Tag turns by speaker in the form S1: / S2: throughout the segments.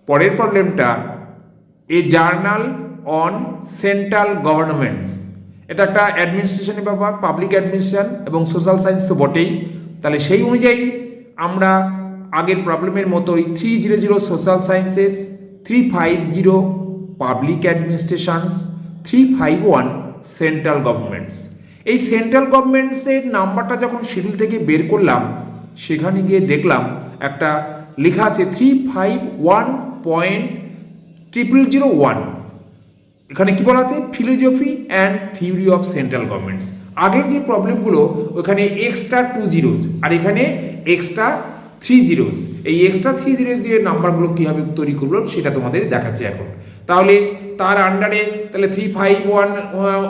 S1: পরের প্রবলেমটা a journal on central governments, এটা একটা অ্যাডমিনিস্ট্রেশনের ব্যাপার, পাবলিক অ্যাডমিনিস্ট্রেশন এবং সোশ্যাল সায়েন্স তো বটেই। তাহলে সেই অনুযায়ী আমরা আগের প্রবলেমের মতোই 300 social sciences, 350 public administrations, 351 central governments. এই সেন্ট্রাল গভর্নমেন্টসের নাম্বারটা যখন শিডিউল থেকে বের করলাম, সেখানে গিয়ে দেখলাম একটা লেখা আছে 351.001। এখানে কি বলা আছে? Philosophy and theory of central governments. আগের যে প্রবলেমগুলো ওখানে এক্সট্রা 2 জিরোস আর এখানে এক্সট্রা 3 জিরোস। এই এক্সট্রা 3 জিরোস দিয়ে নাম্বারগুলো কীভাবে তৈরি করবো সেটা তোমাদের দেখাচ্ছে এখন। তাহলে তার আন্ডারে তাহলে 351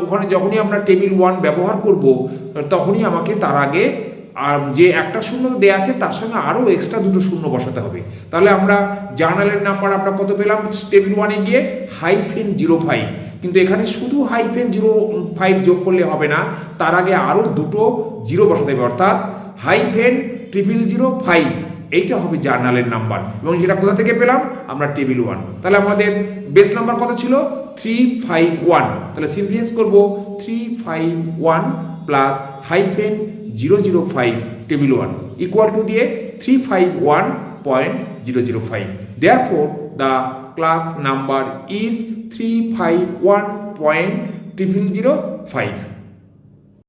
S1: ওখানে যখনই আমরা টেবিল 1 ব্যবহার করব তখনই আমাকে তার আগে আর যে একটা শূন্য দেওয়া আছে তার সঙ্গে আরও এক্সট্রা 2টো শূন্য বসাতে হবে। তাহলে আমরা জার্নালের নাম্বার আমরা কত পেলাম? টেবিল 1-এ গিয়ে -05, কিন্তু এখানে শুধু -05 যোগ করলে হবে না, তার আগে আরও 2টো জিরো বসাতে হবে, অর্থাৎ -005। এইটা হবে জার্নালের নাম্বার এবং যেটা কোথা থেকে পেলাম? আমরা টেবিল 1। তাহলে আমাদের বেস নাম্বার কত ছিল? 351। তাহলে সিম্পলিফাই করব 351 প্লাস -005 টেবিল 1 ইকুয়াল টু দিয়ে 351.005। Therefore the class number is 351.005.